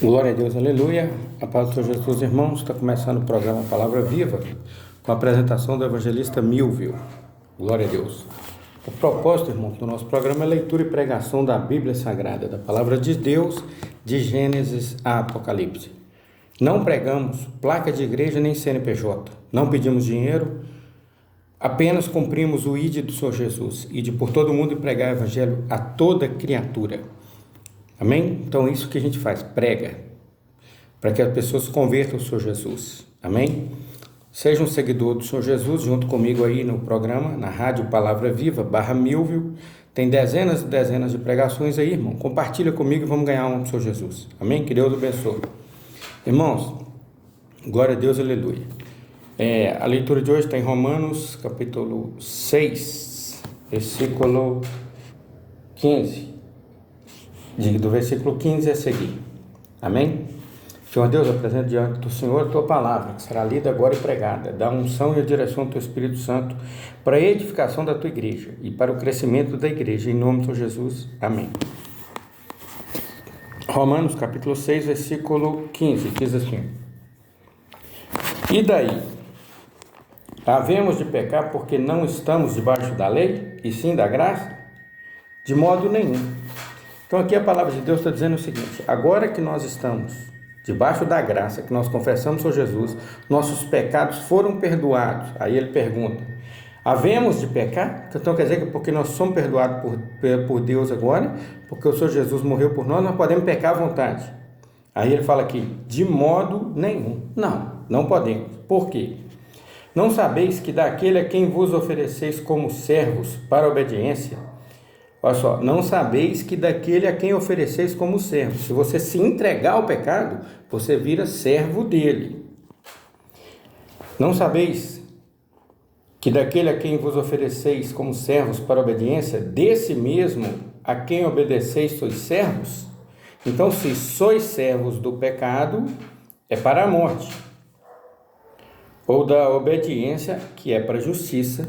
Glória a Deus, aleluia. A paz do Senhor Jesus, irmãos. Está começando o programa Palavra Viva, com a apresentação do evangelista Milvio. Glória a Deus. O propósito, irmãos, do nosso programa é leitura e pregação da Bíblia Sagrada, da Palavra de Deus, de Gênesis a Apocalipse. Não pregamos placa de igreja nem CNPJ. Não pedimos dinheiro, apenas cumprimos o ID do Senhor Jesus, ide por todo mundo e pregar o evangelho a toda criatura. Amém? Então é isso que a gente faz, prega, para que as pessoas se convertam ao Senhor Jesus. Amém? Seja um seguidor do Senhor Jesus, junto comigo aí no programa, na rádio Palavra Viva, /Milvio. Tem dezenas e dezenas de pregações aí, irmão. Compartilha comigo e vamos ganhar um do Senhor Jesus. Amém? Que Deus abençoe. Irmãos, glória a Deus, aleluia. A leitura de hoje está em Romanos, capítulo 6, versículo 15. Do versículo 15 a seguir. Amém? Senhor Deus, apresento diante do Senhor a tua palavra, que será lida agora e pregada. Dá a unção e a direção do teu Espírito Santo para a edificação da tua igreja e para o crescimento da igreja. Em nome de Jesus. Amém. Romanos, capítulo 6, versículo 15. Diz assim: E daí? Havemos de pecar porque não estamos debaixo da lei, e sim da graça? De modo nenhum. Então aqui a palavra de Deus está dizendo o seguinte: agora que nós estamos debaixo da graça, que nós confessamos o Jesus, nossos pecados foram perdoados. Aí ele pergunta: havemos de pecar? Então quer dizer que porque nós somos perdoados por Deus agora, porque o Senhor Jesus morreu por nós podemos pecar à vontade. Aí ele fala aqui: de modo nenhum. Não podemos. Por quê? Não sabeis que daquele a quem vos ofereceis como servos para a obediência, olha só, não sabeis que daquele a quem ofereceis como servo. Se você se entregar ao pecado, você vira servo dele. Não sabeis que daquele a quem vos ofereceis como servos para a obediência, desse mesmo a quem obedeceis sois servos? Então, se sois servos do pecado, é para a morte, ou da obediência, que é para a justiça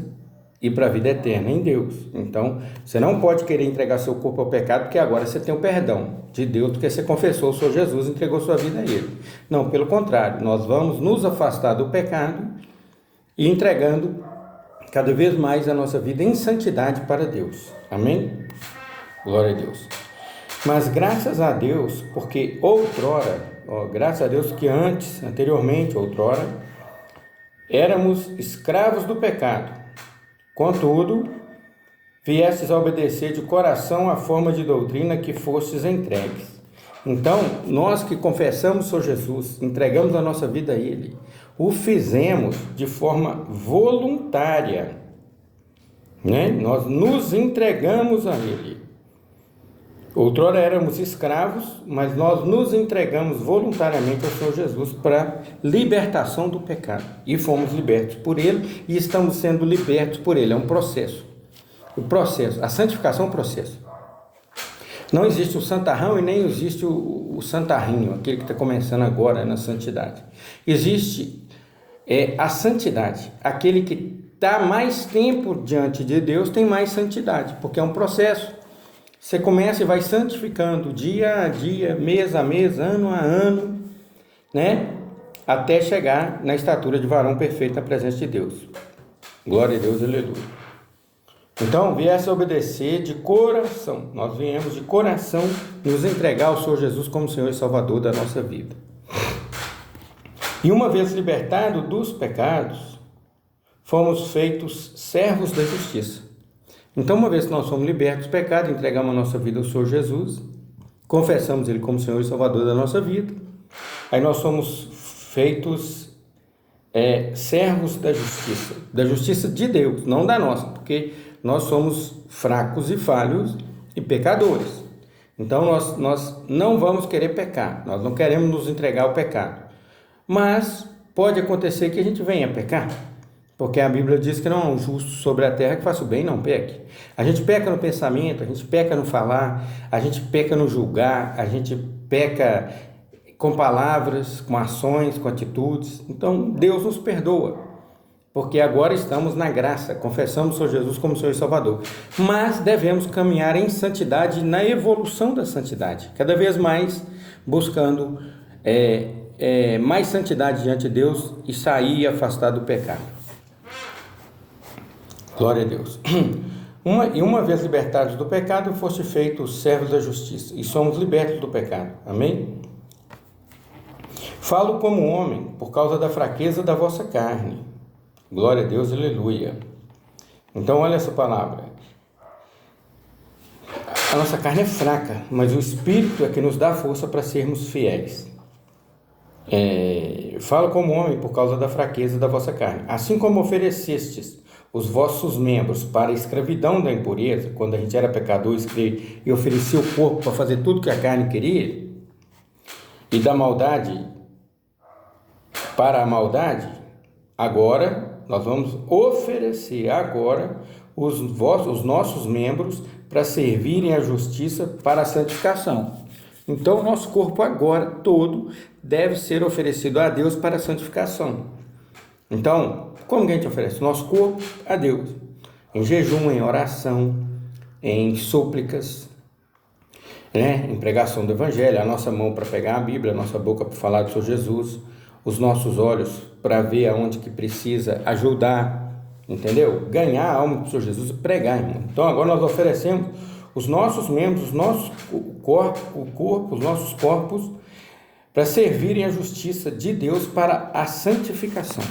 e para a vida eterna em Deus. Então, você não pode querer entregar seu corpo ao pecado, porque agora você tem o perdão de Deus, porque você confessou o Senhor Jesus e entregou sua vida a Ele. Não, pelo contrário, nós vamos nos afastar do pecado e entregando cada vez mais a nossa vida em santidade para Deus. Amém? Glória a Deus. Mas graças a Deus, porque outrora, graças a Deus que anteriormente, outrora, éramos escravos do pecado. Contudo, viestes a obedecer de coração a forma de doutrina que fostes entregues. Então, nós que confessamos o Senhor Jesus, entregamos a nossa vida a Ele, o fizemos de forma voluntária, né? Nós nos entregamos a Ele. Outrora éramos escravos, mas nós nos entregamos voluntariamente ao Senhor Jesus para libertação do pecado. E fomos libertos por Ele e estamos sendo libertos por Ele. É um processo. O processo, a santificação é um processo. Não existe o santarrão e nem existe o santarrinho, aquele que está começando agora na santidade. Existe a santidade. Aquele que está mais tempo diante de Deus tem mais santidade, porque é um processo. Você começa e vai santificando dia a dia, mês a mês, ano a ano, né? Até chegar na estatura de varão perfeito na presença de Deus. Glória a Deus, aleluia. Então, viesse a obedecer de coração. Nós viemos de coração nos entregar ao Senhor Jesus como Senhor e Salvador da nossa vida. E uma vez libertados dos pecados, fomos feitos servos da justiça. Então, uma vez que nós somos libertos do pecado, entregamos a nossa vida ao Senhor Jesus, confessamos Ele como Senhor e Salvador da nossa vida, aí nós somos feitos servos da justiça de Deus, não da nossa, porque nós somos fracos e falhos e pecadores. Então, nós não vamos querer pecar, nós não queremos nos entregar ao pecado, mas pode acontecer que a gente venha pecar. Porque a Bíblia diz que não há um justo sobre a terra que faça o bem e não peque. A gente peca no pensamento, a gente peca no falar, a gente peca no julgar, a gente peca com palavras, com ações, com atitudes. Então, Deus nos perdoa, porque agora estamos na graça, confessamos o Senhor Jesus como Senhor e Salvador. Mas devemos caminhar em santidade, na evolução da santidade, cada vez mais buscando mais santidade diante de Deus e sair e afastar do pecado. Glória a Deus. Uma vez libertados do pecado, foste feitos servos da justiça, e somos libertos do pecado. Amém? Falo como homem, por causa da fraqueza da vossa carne. Glória a Deus, aleluia. Então, olha essa palavra. A nossa carne é fraca, mas o Espírito é que nos dá força para sermos fiéis. Falo como homem, por causa da fraqueza da vossa carne. Assim como oferecestes os vossos membros para a escravidão da impureza, quando a gente era pecador e oferecia o corpo para fazer tudo que a carne queria, e da maldade para a maldade, agora nós vamos oferecer os nossos membros para servirem à justiça para a santificação. Então o nosso corpo agora todo deve ser oferecido a Deus para a santificação. Então, como que a gente oferece o nosso corpo a Deus? Em jejum, em oração, em súplicas, em pregação do Evangelho, a nossa mão para pegar a Bíblia, a nossa boca para falar do Senhor Jesus, os nossos olhos para ver aonde que precisa ajudar, entendeu? Ganhar a alma do Senhor Jesus e pregar, irmão. Então agora nós oferecemos os nossos membros, os nossos os nossos corpos para servirem à justiça de Deus para a santificação.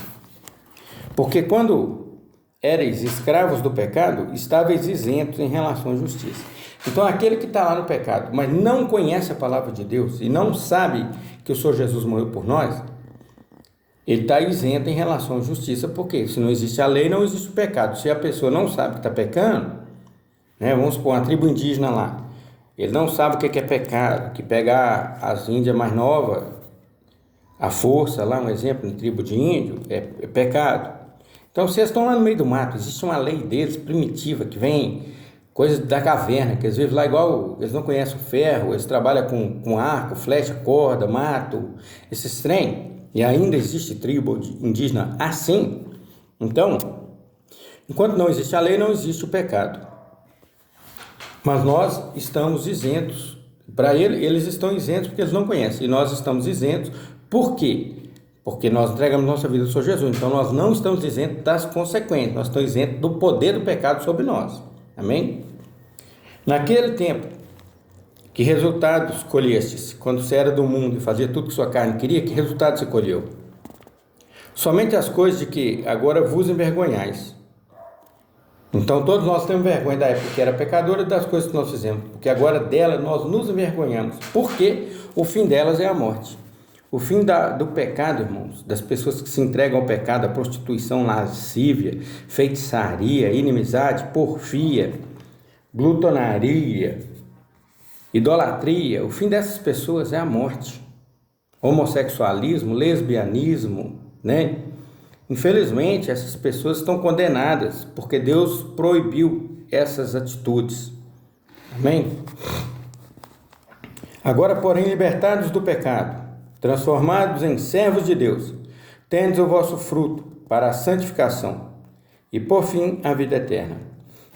Porque quando erais escravos do pecado, estáveis isentos em relação à justiça. Então aquele que está lá no pecado, mas não conhece a palavra de Deus e não sabe que o Senhor Jesus morreu por nós, ele está isento em relação à justiça, porque se não existe a lei, não existe o pecado. Se a pessoa não sabe que está pecando, vamos supor, uma tribo indígena lá, ele não sabe o que é pecado, que pegar as índias mais novas, a força lá, um exemplo, em tribo de índio, é pecado. Então, vocês estão lá no meio do mato, existe uma lei deles, primitiva, que vem coisas da caverna, que eles vivem lá igual, eles não conhecem o ferro, eles trabalham com arco, flecha, corda, mato, esses trem, e ainda existe tribo indígena assim. Então, enquanto não existe a lei, não existe o pecado. Mas nós estamos isentos, para eles estão isentos porque eles não conhecem, e nós estamos isentos, por quê? Porque nós entregamos nossa vida ao Senhor Jesus, então nós não estamos isentos das consequências, nós estamos isentos do poder do pecado sobre nós, amém? Naquele tempo, que resultados colhestes, quando você era do mundo e fazia tudo que sua carne queria, que resultado você colheu? Somente as coisas de que agora vos envergonhais. Então todos nós temos vergonha da época que era pecadora e das coisas que nós fizemos, porque agora dela nós nos envergonhamos, porque o fim delas é a morte. O fim do pecado, irmãos, das pessoas que se entregam ao pecado, a prostituição, lascívia, feitiçaria, inimizade, porfia, glutonaria, idolatria, o fim dessas pessoas é a morte. Homossexualismo, lesbianismo, Infelizmente, essas pessoas estão condenadas, porque Deus proibiu essas atitudes. Amém? Agora, porém, libertados do pecado, transformados em servos de Deus, tendes o vosso fruto para a santificação e, por fim, a vida eterna.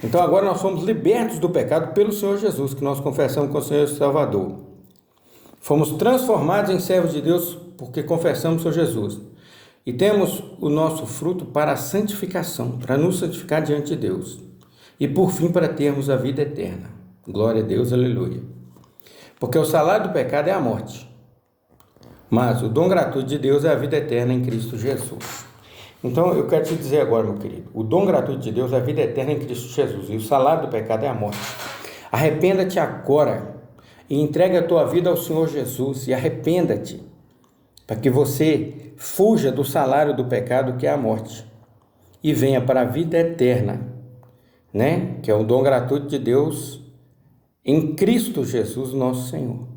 Então, agora nós somos libertos do pecado pelo Senhor Jesus, que nós confessamos com o Senhor Salvador. Fomos transformados em servos de Deus porque confessamos o Senhor Jesus. E temos o nosso fruto para a santificação, para nos santificar diante de Deus. E, por fim, para termos a vida eterna. Glória a Deus, aleluia. Porque o salário do pecado é a morte. Mas o dom gratuito de Deus é a vida eterna em Cristo Jesus. Então, eu quero te dizer agora, meu querido, o dom gratuito de Deus é a vida eterna em Cristo Jesus, e o salário do pecado é a morte. Arrependa-te agora e entregue a tua vida ao Senhor Jesus, e arrependa-te, para que você fuja do salário do pecado, que é a morte, e venha para a vida eterna, que é o dom gratuito de Deus em Cristo Jesus, nosso Senhor.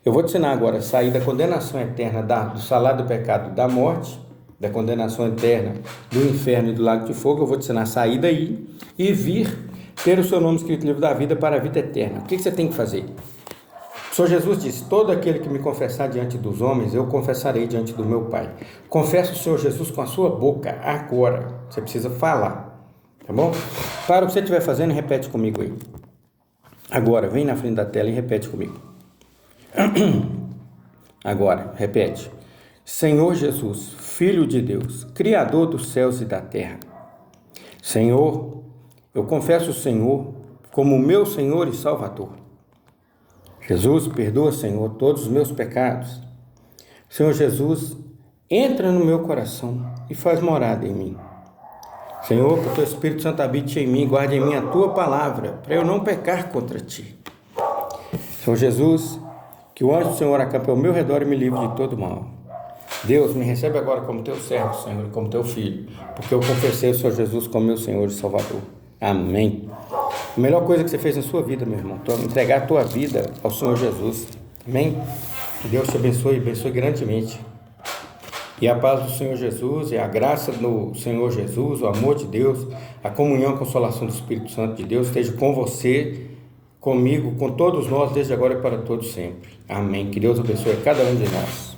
Eu vou te ensinar agora a sair da condenação eterna, do salário do pecado, da morte, da condenação eterna, do inferno e do lago de fogo. Eu vou te ensinar a sair daí e vir ter o seu nome escrito no livro da vida para a vida eterna. O que você tem que fazer? O Senhor Jesus disse: todo aquele que me confessar diante dos homens, eu confessarei diante do meu Pai. Confessa o Senhor Jesus com a sua boca agora. Você precisa falar, tá bom? Para o que você estiver fazendo, repete comigo aí. Agora, vem na frente da tela e repete comigo. Agora, repete. Senhor Jesus, Filho de Deus, Criador dos céus e da terra. Senhor, eu confesso o Senhor como meu Senhor e Salvador. Jesus, perdoa, Senhor, todos os meus pecados. Senhor Jesus, entra no meu coração e faz morada em mim. Senhor, que o Teu Espírito Santo habite em mim, guarde em mim a Tua palavra, para eu não pecar contra Ti. Senhor Jesus, que o anjo do Senhor acampe ao meu redor e me livre de todo mal. Deus, me recebe agora como Teu servo, Senhor, e como Teu filho, porque eu confessei o Senhor Jesus como meu Senhor e Salvador. Amém. A melhor coisa que você fez na sua vida, meu irmão, é entregar a tua vida ao Senhor Jesus. Amém? Que Deus te abençoe grandemente. E a paz do Senhor Jesus, e a graça do Senhor Jesus, o amor de Deus, a comunhão e a consolação do Espírito Santo de Deus esteja com você, comigo, com todos nós, desde agora e para todos sempre. Amém. Que Deus abençoe a cada um de nós.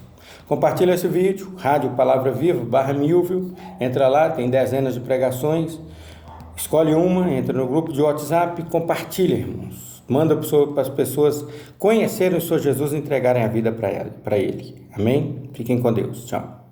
Compartilha esse vídeo, Rádio Palavra Viva, /Milvio. Entra lá, tem dezenas de pregações. Escolhe uma, entra no grupo de WhatsApp, compartilha, irmãos. Manda para as pessoas conhecerem o Senhor Jesus e entregarem a vida para Ele. Amém? Fiquem com Deus. Tchau.